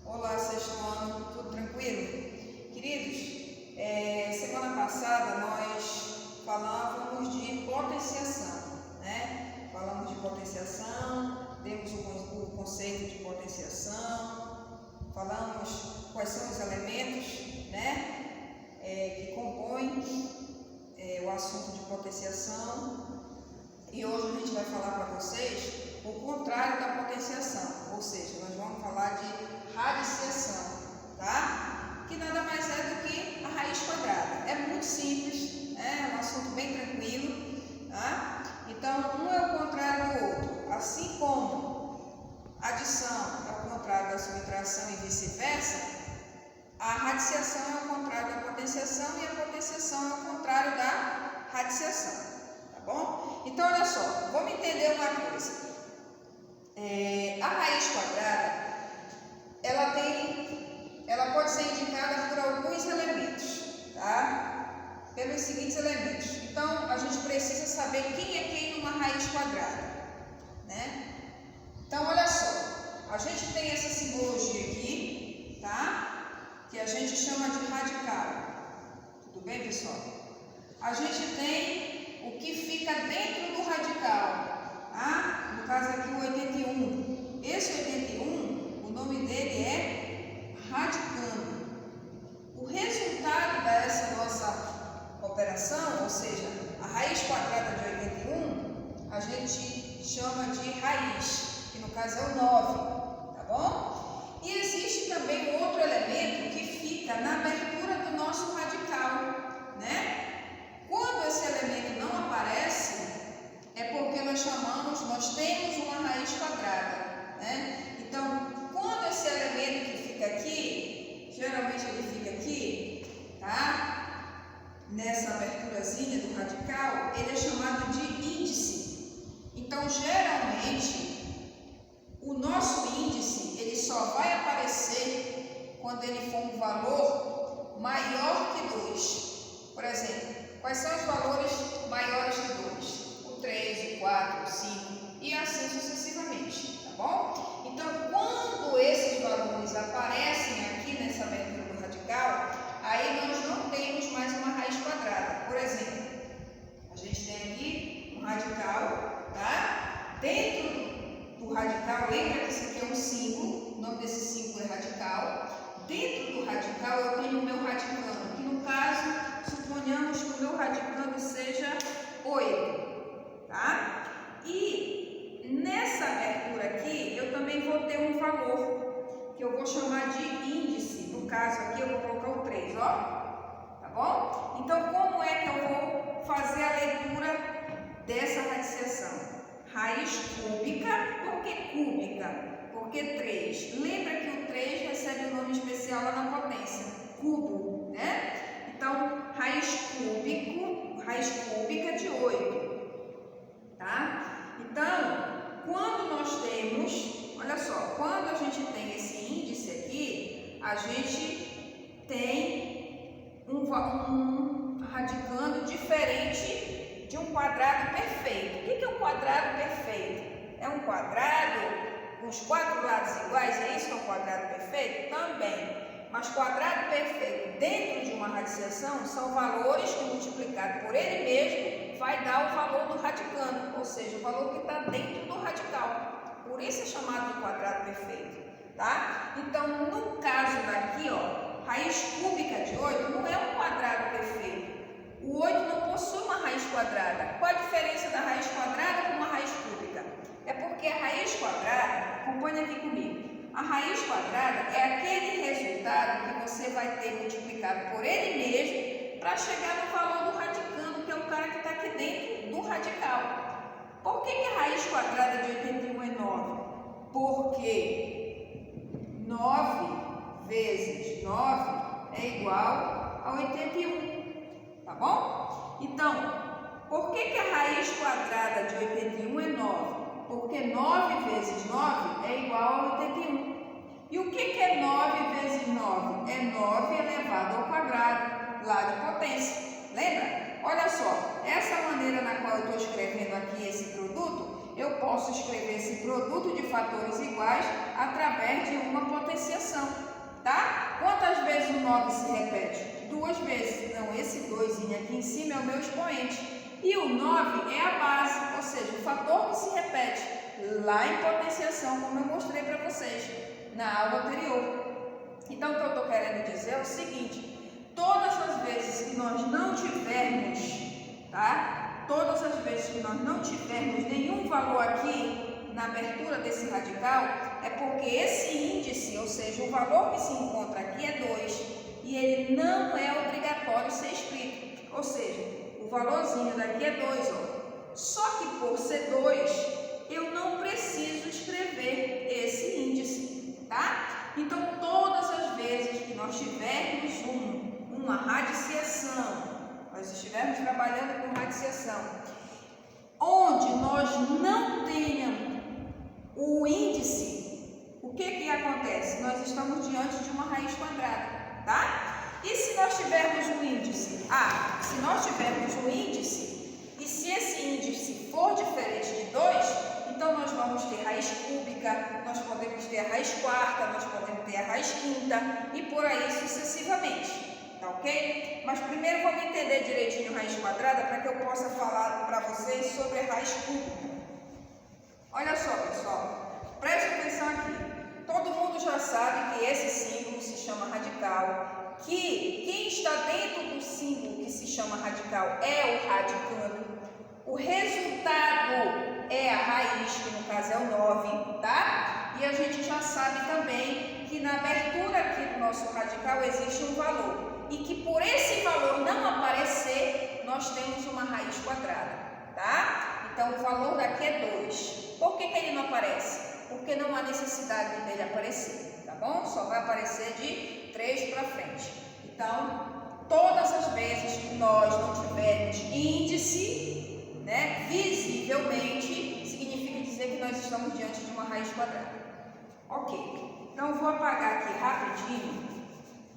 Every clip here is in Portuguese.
Olá, sexto ano, tudo tranquilo? Queridos, semana passada nós falávamos de potenciação, né? Falamos de potenciação, demos o conceito de potenciação, falamos quais são os elementos, né? Que compõem o assunto de potenciação. E hoje a gente vai falar para vocês o contrário da potenciação, ou seja, nós vamos falar de radiciação, tá? Que nada mais é do que a raiz quadrada. É muito simples, é um assunto bem tranquilo, tá? Então, um é o contrário do outro, assim como a adição é o contrário da subtração e vice-versa, a radiciação é o contrário da potenciação e a potenciação é o contrário da radiciação, tá bom? Então, olha só, vamos entender uma coisa. A raiz quadrada, ela pode ser indicada por alguns elementos, tá? Pelos seguintes elementos. Então, a gente precisa saber quem é quem numa raiz quadrada, né? Então, olha só, a gente tem essa simbologia aqui, tá? Que a gente chama de radical. Tudo bem, pessoal? A gente tem o que fica dentro do radical, tá? No caso aqui o 81. Esse 81, o nome dele é radicando. O resultado dessa nossa operação, ou seja, a raiz quadrada de 81, a gente chama de raiz, que no caso é o 9, tá bom? E existe também um outro elemento que fica na abertura do nosso radical, né? Quando esse elemento não aparece, é porque nós temos uma raiz quadrada, né? Então, quando esse elemento que fica aqui, geralmente ele fica aqui, tá? Nessa aberturazinha do radical, ele é chamado de índice. Então, geralmente, o nosso índice, ele só vai aparecer quando ele for um valor maior que 2. Por exemplo, quais são os valores maiores que 2? O 3, o 4, o 5 e assim sucessivamente, tá bom? Então, quando esses valores aparecem aqui nessa abertura do radical, aí nós não temos mais uma raiz quadrada. Por exemplo, a gente tem aqui um radical, tá? Dentro do radical, lembra que isso aqui é um símbolo, o nome desse símbolo é radical. Dentro do radical eu tenho o meu radicando, que no caso, suponhamos que o meu radicando seja 8, tá? E nessa abertura aqui, eu também vou ter um valor, que eu vou chamar de índice. No caso aqui, eu vou colocar o 3, ó. Tá bom? Então, como é que eu vou fazer a leitura dessa radiciação? Raiz cúbica. Por que cúbica? Porque 3. Lembra que o 3 recebe um nome especial lá na potência, cubo, né? Então, raiz cúbica de 8, tá? Então, quando nós temos, olha só, quando a gente tem esse índice aqui, a gente tem um radicando diferente de um quadrado perfeito. O que é um quadrado perfeito? É um quadrado com os 4 lados iguais, é isso que é um quadrado perfeito? Também. Mas quadrado perfeito dentro de uma radiciação são valores que multiplicado por ele mesmo vai dar o valor do radicando, ou seja, o valor que está dentro do radical. Por isso é chamado de quadrado perfeito, tá? Então, no caso daqui, ó, raiz cúbica de 8 não é um quadrado perfeito. O 8 não possui uma raiz quadrada. Qual a diferença da raiz quadrada com uma raiz cúbica? É porque a raiz quadrada, acompanha aqui comigo, a raiz quadrada é aquele resultado que você vai ter multiplicado por ele mesmo para chegar no valor do radicando, que é o cara que está aqui dentro do radical. Por que a raiz quadrada de 81 é 9? Porque 9 vezes 9 é igual a 81, tá bom? Então, por que a raiz quadrada de 81 é 9? Porque 9 vezes 9 é igual a 81. E o que é 9 vezes 9? É 9 elevado ao quadrado, lá de potência. Lembra? Olha só, essa maneira na qual eu estou escrevendo aqui esse produto, eu posso escrever esse produto de fatores iguais através de uma potenciação, tá? Quantas vezes o 9 se repete? 2 vezes. Então, esse 2 aqui em cima é o meu expoente. E o 9 é a base, ou seja, o fator que se repete lá em potenciação, como eu mostrei para vocês na aula anterior. Então, o que eu estou querendo dizer é o seguinte: todas as vezes que nós não tivermos, tá? Todas as vezes que nós não tivermos nenhum valor aqui na abertura desse radical, é porque esse índice, ou seja, o valor que se encontra aqui é 2 e ele não é obrigatório ser escrito. Ou seja, o valorzinho daqui é 2, ó. Só que por ser 2, eu não preciso escrever esse índice, tá? Então, todas as vezes que nós tivermos uma radiciação, nós estivermos trabalhando com radiciação, onde nós não tenhamos o índice, o que acontece? Nós estamos diante de uma raiz quadrada, tá? E se nós tivermos um índice? Se nós tivermos um índice, e se esse índice for diferente de 2, então nós vamos ter raiz cúbica, nós podemos ter a raiz quarta, nós podemos ter a raiz quinta e por aí sucessivamente. Tá ok? Mas primeiro vamos entender direitinho a raiz quadrada para que eu possa falar para vocês sobre a raiz cúbica. Olha só, pessoal, preste atenção aqui. Todo mundo já sabe que esse símbolo se chama radical, que quem está dentro do símbolo que se chama radical é o radicando. O resultado é a raiz, que no caso é o 9, tá? E a gente já sabe também que na abertura aqui do nosso radical existe um valor. E que por esse valor não aparecer, nós temos uma raiz quadrada, tá? Então, o valor daqui é 2. Por que ele não aparece? Porque não há necessidade dele aparecer, tá bom? Só vai aparecer de 3 para frente. Então, todas as vezes que nós não tivermos índice, né, visivelmente, significa dizer que nós estamos diante de uma raiz quadrada. Ok. Então, eu vou apagar aqui rapidinho.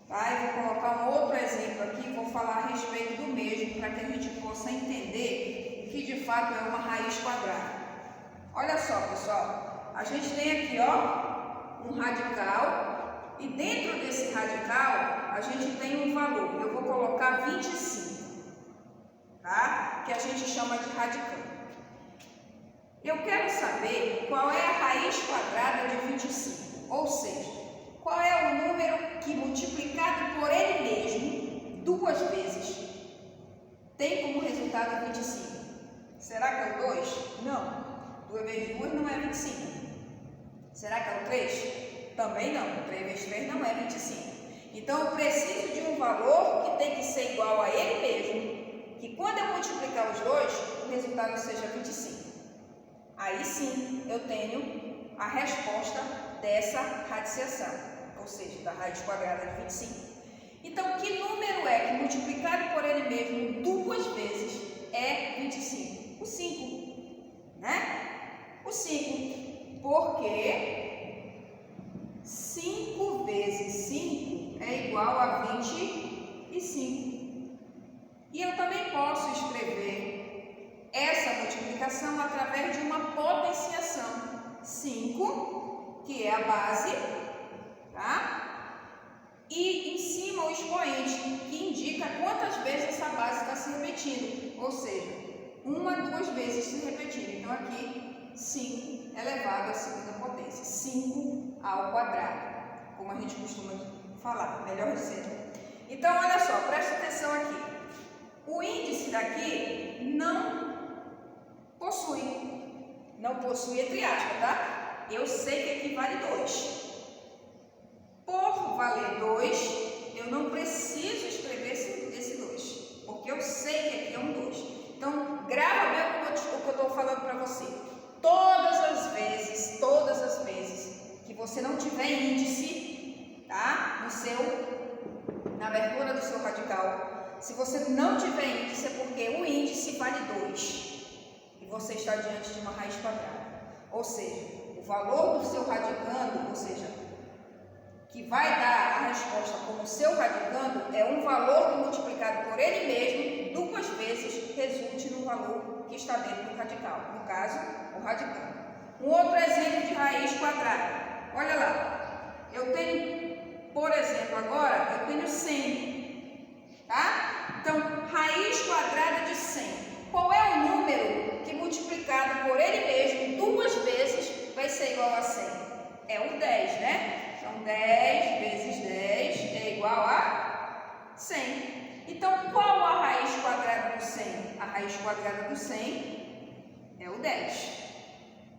Tá? Eu vou colocar um outro exemplo aqui, vou falar a respeito do mesmo, para que a gente possa entender que de fato é uma raiz quadrada. Olha só, pessoal, a gente tem aqui, ó, um radical, e dentro desse radical a gente tem um valor. Eu vou colocar 25, tá? Que a gente chama de radicando. Eu quero saber qual é a raiz quadrada de 25, ou seja, qual é o número que multiplicado por ele mesmo 2 vezes tem como resultado 25? Será que é o 2? Não. 2 vezes 2 não é 25. Será que é o 3? Também não. 3 vezes 3 não é 25. Então eu preciso de um valor que tem que ser igual a ele mesmo, que quando eu multiplicar os dois, o resultado seja 25. Aí sim eu tenho a resposta dessa radiciação, ou seja, da raiz quadrada de 25. Então, que número é que multiplicado por ele mesmo 2 vezes é 25? O 5, né? O 5, porque 5 vezes 5 é igual a 25. E eu também posso escrever essa multiplicação através de uma potenciação. 5, que é a base, tá? E em cima o expoente, que indica quantas vezes essa base está se repetindo, ou seja, 1 a 2 vezes se repetindo. Então aqui 5 elevado à segunda potência, 5 ao quadrado, como a gente costuma falar, melhor dizendo. Então olha só, presta atenção aqui. O índice daqui não possui entre aspas, tá? Eu sei que aqui vale 2. Por valer 2, eu não preciso escrever esse 2, porque eu sei que aqui é um 2. Então, grava bem o que eu estou falando para você. Todas as vezes que você não tiver índice, tá? Na abertura do seu radical, se você não tiver índice, é porque o índice vale 2 e você está diante de uma raiz quadrada. Ou seja, o valor do seu radicando, ou seja, que vai dar a resposta como seu radicando, é um valor que multiplicado por ele mesmo 2 vezes vezes resulte no valor que está dentro do radical, no caso, o radical. Um outro exemplo de raiz quadrada. Olha lá, eu tenho, por exemplo, agora, eu tenho 100, tá? Então, raiz quadrada de 100. Qual é o número que multiplicado por ele mesmo 2 vezes vai ser igual a 100? É o 10, né? Então, 10 vezes 10 é igual a 100. Então, qual a raiz quadrada do 100? A raiz quadrada do 100 é o 10.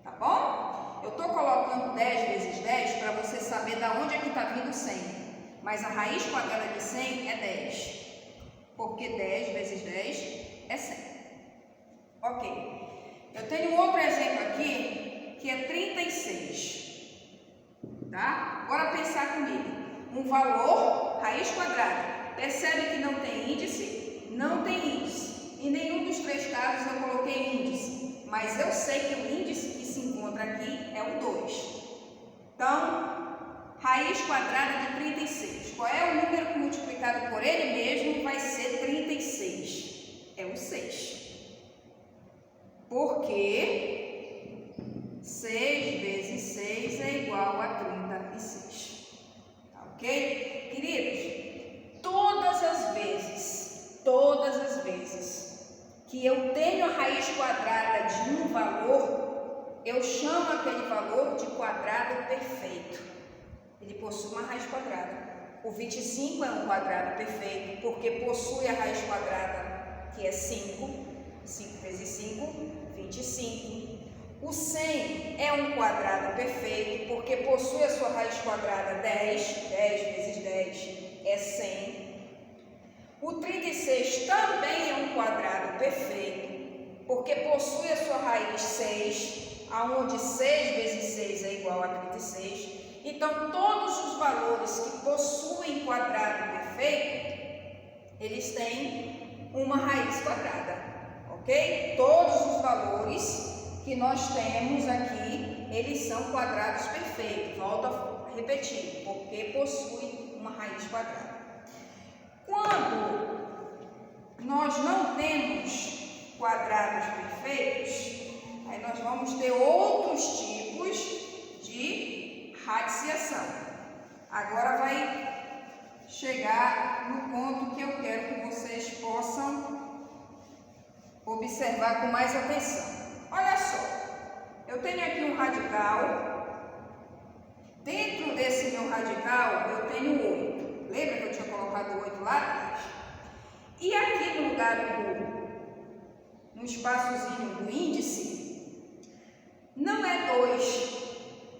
Tá bom? Eu estou colocando 10 vezes 10 para você saber de onde é que está vindo 100. Mas a raiz quadrada de 100 é 10. Porque 10 vezes 10 é 100. Ok. Eu tenho outro exemplo aqui que é 36. Tá? Agora pensar comigo. Um valor, raiz quadrada. Percebe que não tem índice? Não tem índice. Em nenhum dos 3 casos eu coloquei índice. Mas eu sei que o índice que se encontra aqui é o 2. Então, raiz quadrada de 36. Qual é o número que multiplicado por ele mesmo vai ser 36? É o 6. Porque 6 vezes 6 é igual a 36. Tá ok? Queridos, todas as vezes que eu tenho a raiz quadrada de um valor, eu chamo aquele valor de quadrado perfeito. Ele possui uma raiz quadrada. O 25 é um quadrado perfeito, porque possui a raiz quadrada, que é 5. 5 vezes 5, 25. O 100 é um quadrado perfeito, porque possui a sua raiz quadrada 10. 10 vezes 10 é 100. O 36 também é um quadrado perfeito, porque possui a sua raiz 6, aonde 6 vezes 6 é igual a 36. Então, todos os valores que possuem quadrado perfeito, eles têm uma raiz quadrada, ok? Todos os valores que nós temos aqui, eles são quadrados perfeitos. Volto a repetir, porque possui uma raiz quadrada. Quando nós não temos quadrados perfeitos, aí nós vamos ter outros tipos de radiciação. Agora vai chegar no ponto que eu quero que vocês possam observar com mais atenção. Olha só, eu tenho aqui um radical. Dentro desse meu radical eu tenho 8. Lembra que eu tinha colocado 8 lá atrás? E aqui no lugar no espaçozinho do índice, não é 2.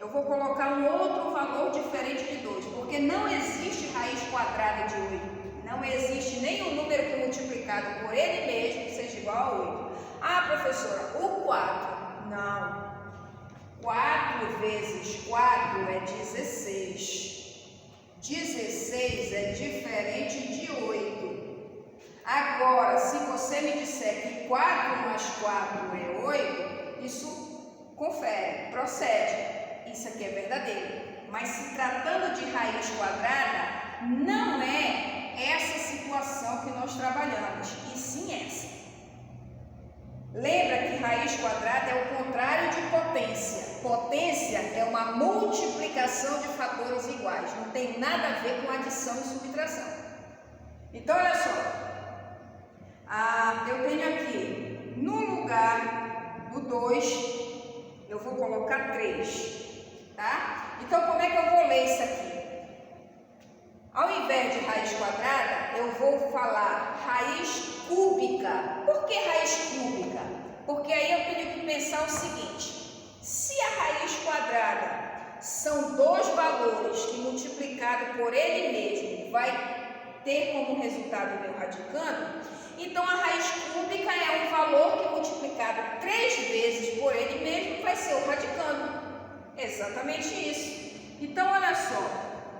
Eu vou colocar um outro valor diferente de 2, porque não existe raiz quadrada de 8. Não existe nenhum número que multiplicado por ele mesmo seja igual a 8. Ah, professora, o 4. Não. 4 vezes 4 é 16. 16 é diferente de 8. Agora, se você me disser que 4 mais 4 é 8, isso confere, procede. Isso aqui é verdadeiro. Mas se tratando de raiz quadrada, não é essa situação que nós trabalhamos, e sim essa. Lembra que raiz quadrada é o contrário de potência. Potência é uma multiplicação de fatores iguais. Não tem nada a ver com adição e subtração. Então, olha só. Eu tenho aqui, no lugar do 2, eu vou colocar 3. Tá? Então, como é que eu vou ler isso aqui? Ao invés de raiz quadrada, eu vou falar raiz cúbica. Por que raiz cúbica? Porque aí eu tenho que pensar o seguinte: se a raiz quadrada são 2 valores que multiplicado por ele mesmo vai ter como resultado o meu radicando, então a raiz cúbica é um valor que multiplicado 3 vezes por ele mesmo vai ser o radicando. Exatamente isso. Então, olha só,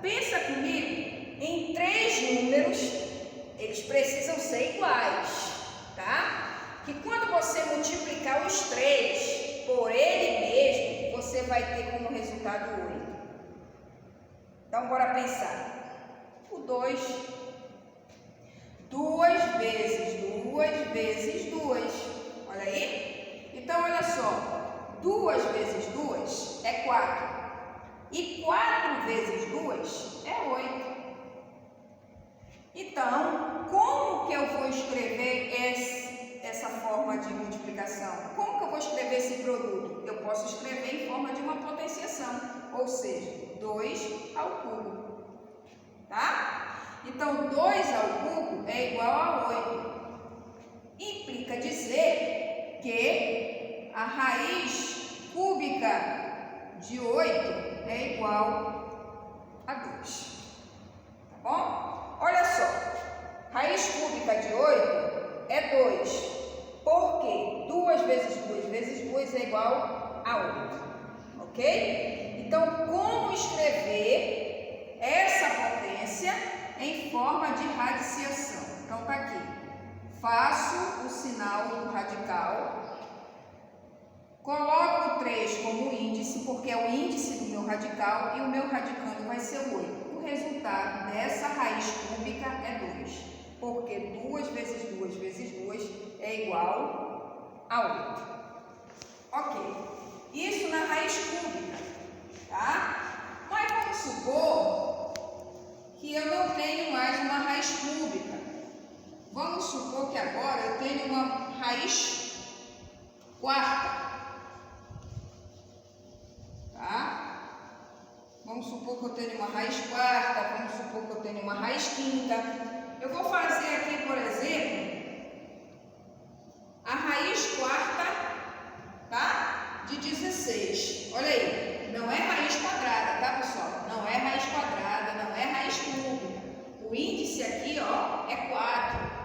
pensa comigo em 3 números, eles precisam ser iguais, tá? Que quando você multiplicar os 3 por ele mesmo, você vai ter como resultado 8. Então, bora pensar. O 2 2 vezes 2 vezes 2. Olha aí. Então, olha só. 2 vezes 2 é 4. E 4 vezes 2 é 8. Então, como que eu vou escrever essa forma de multiplicação? Como que eu vou escrever esse produto? Eu posso escrever em forma de uma potenciação, ou seja, 2 ao cubo. Tá? Então, 2 ao cubo é igual a 8. Implica dizer que a raiz cúbica de 8 é igual a 2. Tá bom? Olha só, raiz cúbica de 8 é 2. Por quê? 2 vezes 2 vezes 2 é igual a 8. Ok? Então, como escrever essa potência em forma de radiciação? Então, tá aqui. Faço o sinal do radical. Coloco o 3 como índice, porque é o índice do meu radical, e o meu radicando vai ser o 8. O resultado dessa raiz cúbica é 2, porque 2 vezes 2 vezes 2 é igual a 8. Ok, isso na raiz cúbica, tá? Mas vamos supor que eu não tenho mais uma raiz cúbica. Vamos supor que agora eu tenho uma raiz quarta. Tá? Vamos supor que eu tenho uma raiz quarta, vamos supor que eu tenho uma raiz quinta. Eu vou fazer aqui, por exemplo, a raiz quarta, tá? De 16. Olha aí, não é raiz quadrada, tá, pessoal? Não é raiz quadrada, não é raiz cúbica. O índice aqui, ó, é 4.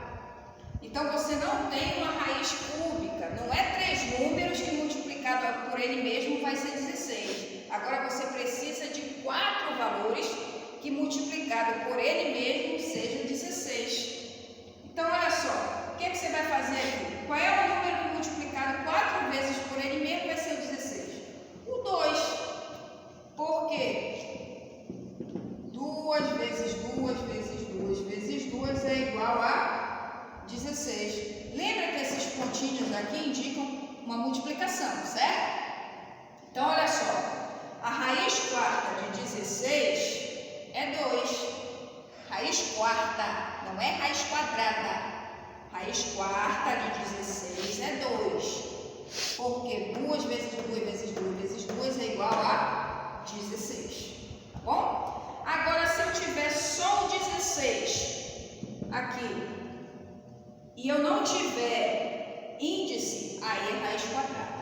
Então, você não tem uma raiz cúbica. Não é 3 números que multiplicado por ele mesmo vai ser 16. Agora você precisa de 4 valores que multiplicado por ele mesmo seja 16. Então, olha só, o que você vai fazer aqui? Qual é o número que multiplicado 4 vezes por ele mesmo vai ser o 16? O 2. Por quê? 2 vezes 2 vezes 2 vezes 2 é igual a 16. Lembra que esses pontinhos aqui indicam uma multiplicação, certo? Então, olha só. A raiz quarta de 16 é 2. Raiz quarta, não é raiz quadrada. Raiz quarta de 16 é 2. Porque 2 vezes 2 vezes 2 vezes 2 é igual a 16. Tá bom? Agora, se eu tiver só o 16 aqui e eu não tiver índice, aí é raiz quadrada.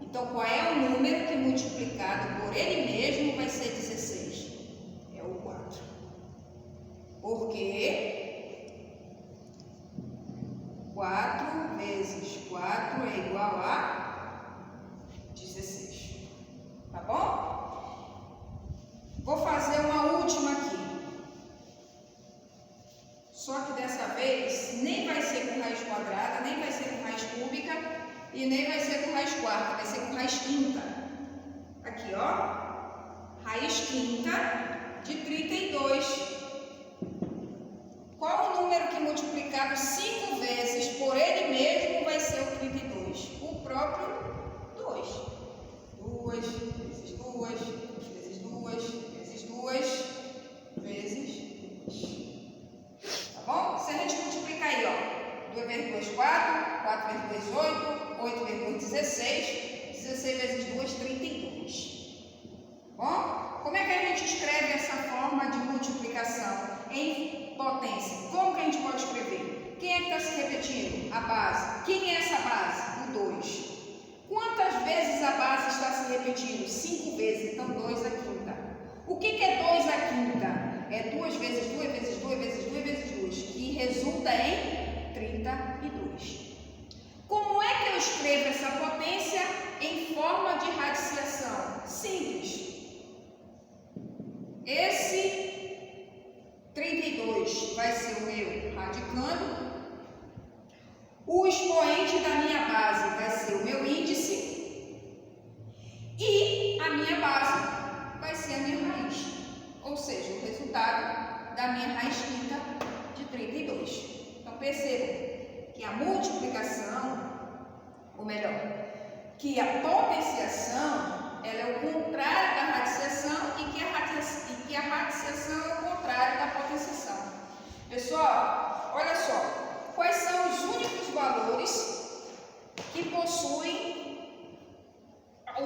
Então, qual é o número que multiplicado por ele mesmo vai ser 16? É o 4. Porque 4 vezes 4 é igual a 16. Tá bom? Vou fazer uma última aqui. Só que dessa vez nem vai ser com raiz quadrada, nem vai ser com raiz cúbica, e nem vai ser com raiz quarta, vai ser com raiz quinta. Aqui, ó. Raiz quinta de 32. Qual o número que multiplicado 5 vezes por ele mesmo vai ser o 32? O próprio 2. 2 vezes 2 vezes 2 vezes 2 vezes 2. Tá bom? Se a gente multiplicar aí, ó. 2 vezes 2, 4. 4 vezes 2, 8. 8 vezes 2, 16. 16 vezes 2, 32. Bom, como é que a gente escreve essa forma de multiplicação em potência? Como que a gente pode escrever? Quem é que está se repetindo? A base. Quem é essa base? O 2. Quantas vezes a base está se repetindo? 5 vezes. Então, 2 à quinta. O que é 2 à quinta? É 2 vezes 2 vezes 2 vezes 2 vezes 2, que resulta em 32. Como é que eu escrevo essa potência em forma de radiciação? Simples. Esse 32 vai ser o meu radicando. O expoente da minha base vai ser o meu índice. E a minha base vai ser a minha raiz. Ou seja, o resultado da minha raiz quinta de 32. percebam que a multiplicação, ou melhor, que a potenciação, ela é o contrário da radiciação e que a radiciação é o contrário da potenciação. Pessoal, olha só, quais são os únicos valores que possuem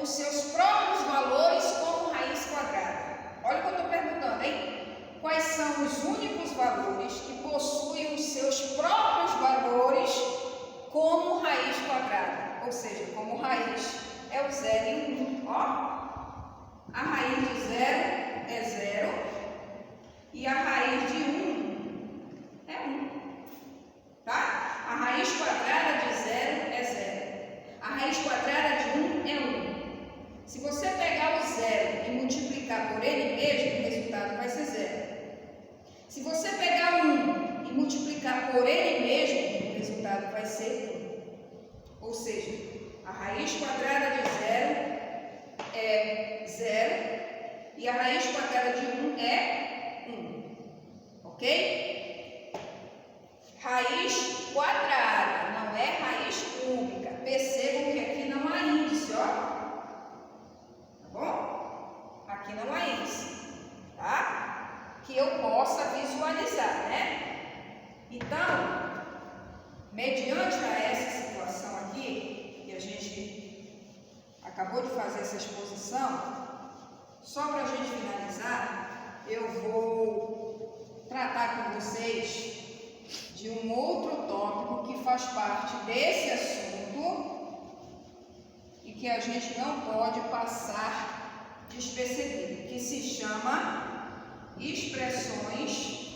os seus próprios valores como raiz quadrada? Olha o que eu estou perguntando, hein? Quais são os únicos valores que possuem os seus próprios valores como raiz quadrada? Ou seja, como raiz é o 0 e 1. Ó, a raiz de 0 é 0 e a raiz de 1 é 1. Tá? A raiz quadrada de 0 é 0. A raiz quadrada de 1 é 1. Se você pegar o 0 e multiplicar por ele mesmo, o resultado vai ser 0. Se você pegar o 1 e multiplicar por ele mesmo, o resultado vai ser 1. Ou seja, a raiz quadrada de 0 é 0 e a raiz quadrada de 1 é 1. Ok? Raiz quadrada, não é raiz cúbica. Percebam que aqui não há índice, ó. Bom, aqui não há índice, tá? Que eu possa visualizar, né? Então, mediante a essa situação aqui, que a gente acabou de fazer essa exposição, só para a gente finalizar, eu vou tratar com vocês de um outro tópico que faz parte desse assunto e que a gente não pode passar despercebido, que se chama expressões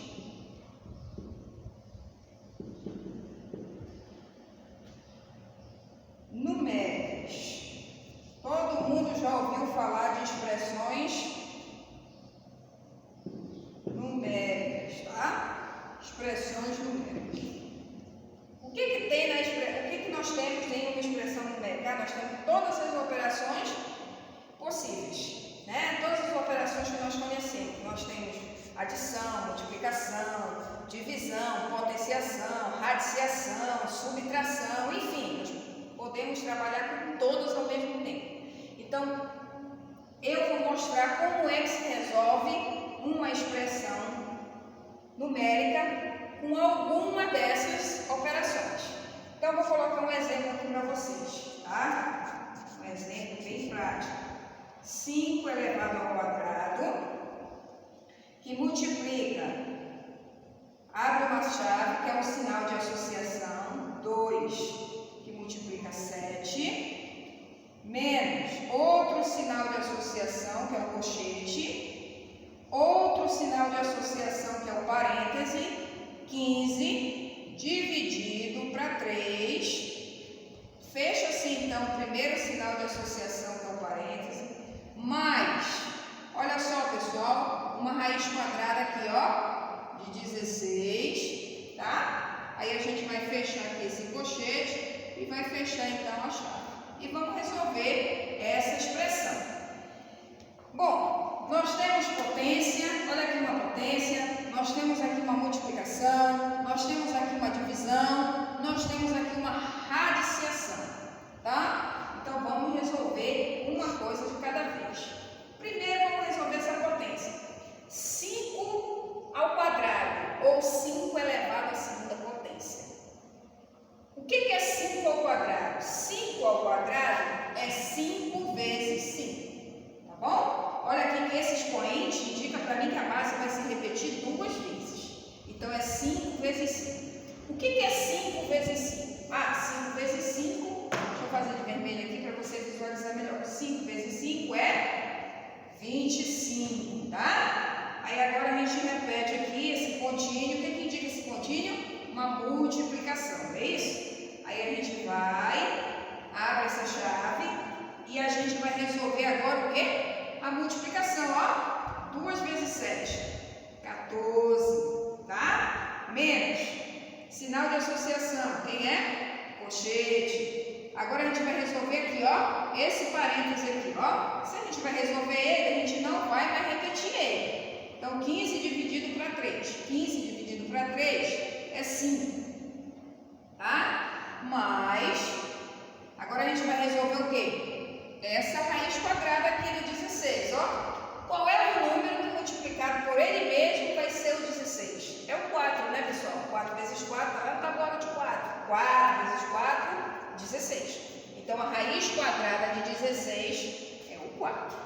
numéricas. Todo mundo já ouviu falar de expressões numéricas, tá? Expressões numéricas. O que tem na expressão? O que nós temos em uma expressão numérica? Nós temos todas as operações possíveis, né? Todas as operações que nós conhecemos. Nós temos adição, multiplicação, divisão, potenciação, radiciação, subtração, enfim, nós podemos trabalhar com todas ao mesmo tempo. Então, eu vou mostrar como é que se resolve uma expressão numérica com alguma dessas operações. Então, eu vou colocar um exemplo aqui para vocês, tá? Um exemplo bem prático. 5 elevado ao quadrado, que multiplica, abre uma chave, que é um sinal de associação, 2, que multiplica 7, menos outro sinal de associação, que é o colchete, outro sinal de associação, que é o parêntese, 15, dividido para 3, fecha-se então o primeiro sinal de associação, que é o parêntese, mais, olha só pessoal, uma raiz quadrada aqui, ó, de 16, tá? Aí a gente vai fechar aqui esse colchete e vai fechar então a chave. E vamos resolver essa expressão. Bom, nós temos potência, olha aqui uma potência, nós temos aqui uma multiplicação, nós temos aqui uma divisão, nós temos aqui uma radiciação, tá? Então vamos resolver uma coisa de cada vez. Primeiro vamos resolver essa potência. 5 ao quadrado, ou 5 elevado à segunda potência. O que é 5 ao quadrado? 5 ao quadrado é 5 vezes 5, tá bom? Olha aqui que esse expoente indica para mim que a base vai se repetir 2 vezes. Então é 5 vezes 5. O que é 5 vezes 5? Ah, 5 vezes 5, deixa eu fazer de vermelho aqui para você visualizar melhor. 5 vezes 5 é 25, tá? Aí agora a gente repete aqui esse pontinho. O que indica esse pontinho? Uma multiplicação, não é isso? Aí a gente vai, abre essa chave e a gente vai resolver agora o quê? A multiplicação, ó. 2 vezes 7, 14, tá? Menos, sinal de associação, quem é? Colchete. Agora a gente vai resolver aqui, ó, esse parêntese aqui, ó. Se a gente vai resolver ele, a gente não vai mais repetir ele. Então, 15 dividido para 3. 15 dividido para 3 é 5. 16. Então, a raiz quadrada de 16 é o 4.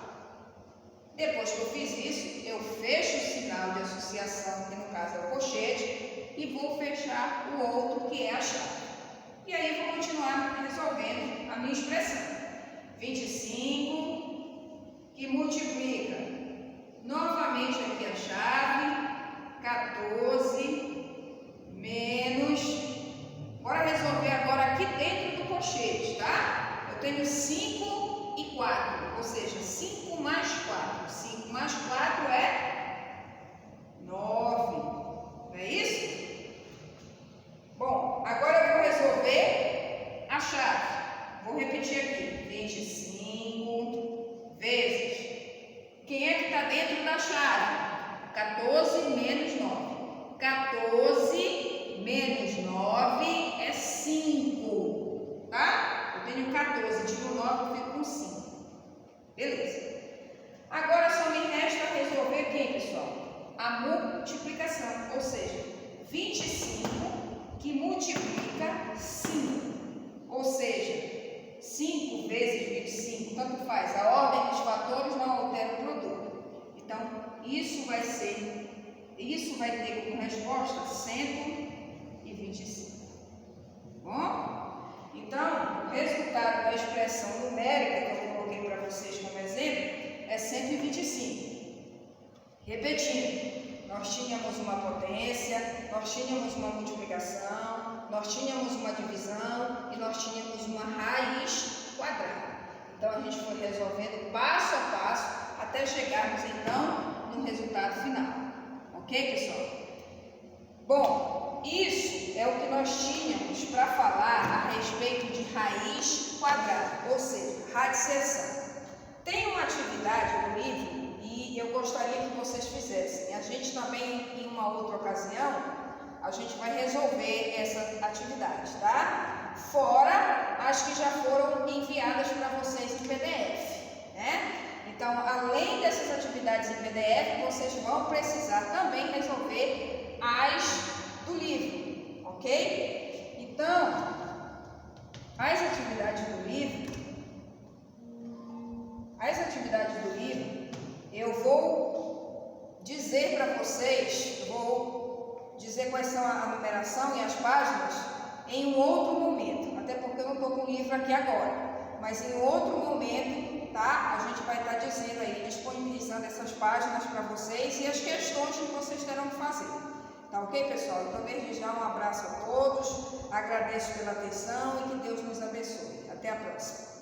Depois que eu fiz isso, eu fecho o sinal de associação, que no caso é o colchete, e vou fechar o outro, que é a chave. E aí vou continuar resolvendo a minha expressão. 25, que multiplica novamente aqui a chave, 14 menos. Bora resolver agora aqui dentro do colchete, tá? Eu tenho 5 e 4, ou seja, 5 mais 4. 5 mais 4 é 9. Não é isso? Bom, agora eu vou resolver a chave. Vou repetir aqui. 25 vezes. Quem é que está dentro da chave? 14 menos 9. 14 menos 9 é 5. Tá? Eu tenho 14, tiro 9, eu fico com 5. Beleza. Agora só me resta resolver aqui, pessoal, a multiplicação, ou seja, 25 que multiplica 5, ou seja, 5 vezes 25, tanto faz, a ordem dos fatores não altera o produto. Então, isso vai ter como resposta 125. Bom? Então, o resultado da expressão numérica que eu coloquei para vocês como exemplo é 125. Repetindo, nós tínhamos uma potência, nós tínhamos uma multiplicação, nós tínhamos uma divisão e nós tínhamos uma raiz quadrada. Então, a gente foi resolvendo passo a passo até chegarmos, então, no resultado final. Ok, pessoal? Bom, isso é o que nós tínhamos para falar a respeito de raiz quadrada, ou seja, radiciação. Tem uma atividade no livro e eu gostaria que vocês fizessem. A gente também, em uma outra ocasião, a gente vai resolver essa atividade, tá? Fora as que já foram enviadas para vocês em PDF, né? Então, além dessas atividades em PDF, vocês vão precisar também resolver as do livro, ok? Então, as atividades do livro, eu vou dizer para vocês, vou dizer quais são a numeração e as páginas em um outro momento, até porque eu não estou com o livro aqui agora, mas em outro momento, tá? A gente vai estar dizendo aí, disponibilizando essas páginas para vocês e as questões que vocês terão que fazer. Tá ok, pessoal? Então, desde já, um abraço a todos, agradeço pela atenção e que Deus nos abençoe. Até a próxima.